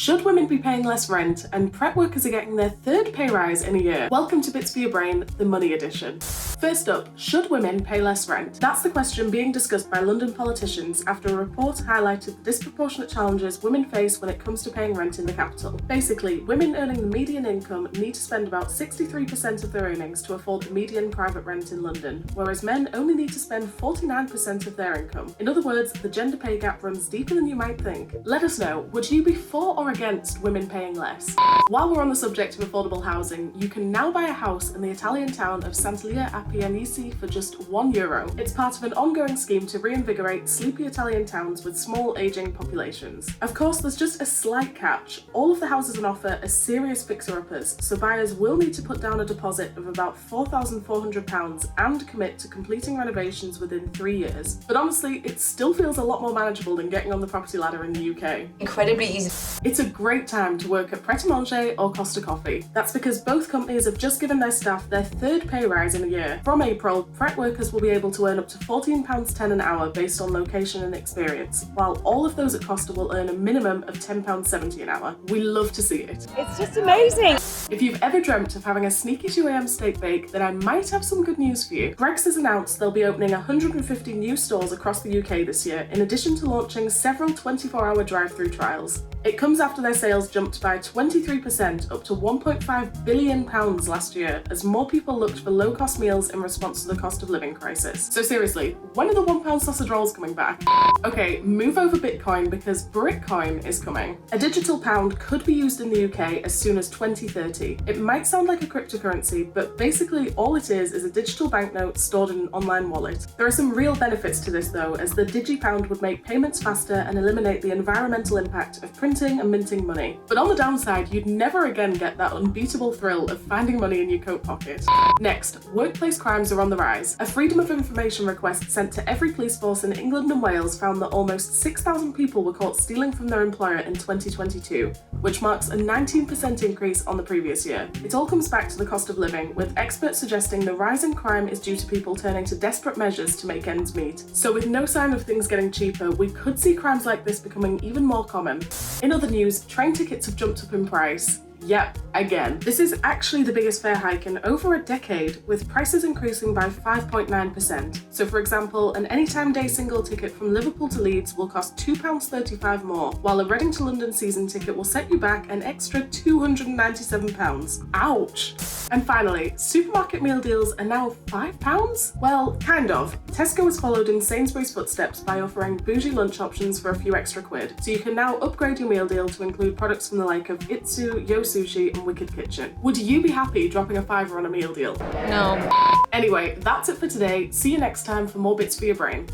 Should women be paying less rent? And Pret workers are getting their third pay rise in a year. Welcome to Bits for Your Brain, the money edition. First up, should women pay less rent? That's the question being discussed by London politicians after a report highlighted the disproportionate challenges women face when it comes to paying rent in the capital. Basically, women earning the median income need to spend about 63% of their earnings to afford the median private rent in London, whereas men only need to spend 49% of their income. In other words, the gender pay gap runs deeper than you might think. Let us know, would you be for or against women paying less? While we're on the subject of affordable housing, you can now buy a house in the Italian town of Sant'Elia a Pianici for just €1. It's part of an ongoing scheme to reinvigorate sleepy Italian towns with small aging populations. Of course, there's just a slight catch. All of the houses on offer are serious fixer-uppers, so buyers will need to put down a deposit of about £4,400 and commit to completing renovations within 3 years. But honestly, it still feels a lot more manageable than getting on the property ladder in the UK. Incredibly easy. It's a great time to work at Pret or Costa Coffee. That's because both companies have just given their staff their third pay rise in a year. From April, Pret workers will be able to earn up to £14.10 an hour based on location and experience, while all of those at Costa will earn a minimum of £10.70 an hour. We love to see it. It's just amazing. If you've ever dreamt of having a sneaky 2am steak bake, then I might have some good news for you. Greggs has announced they'll be opening 150 new stores across the UK this year, in addition to launching several 24-hour drive-through trials. It comes after their sales jumped by 23% up to £1.5 billion last year as more people looked for low-cost meals in response to the cost of living crisis. So seriously, when are the £1 sausage rolls coming back? Okay, move over Bitcoin because Britcoin is coming. A digital pound could be used in the UK as soon as 2030. It might sound like a cryptocurrency, but basically all it is a digital banknote stored in an online wallet. There are some real benefits to this though, as the digipound would make payments faster and eliminate the environmental impact of printing and minting money. But on the downside, you'd never again get that unbeatable thrill of finding money in your coat pocket. Next, workplace crimes are on the rise. A Freedom of Information request sent to every police force in England and Wales found that almost 6,000 people were caught stealing from their employer in 2022, which marks a 19% increase on the previous year. It all comes back to the cost of living, with experts suggesting the rise in crime is due to people turning to desperate measures to make ends meet. So with no sign of things getting cheaper, we could see crimes like this becoming even more common. In other news, train tickets have jumped up in price. Yep, again. This is actually the biggest fare hike in over a decade, with prices increasing by 5.9%. So for example, an anytime day single ticket from Liverpool to Leeds will cost £2.35 more, while a Reading to London season ticket will set you back an extra £297. Ouch! And finally, supermarket meal deals are now £5? Well, kind of. Tesco has followed in Sainsbury's footsteps by offering bougie lunch options for a few extra quid, so you can now upgrade your meal deal to include products from the like of Itsu, Yo Sushi and Wicked Kitchen. Would you be happy dropping a £5 on a meal deal? No. Anyway, that's it for today. See you next time for more Bits for Your Brain.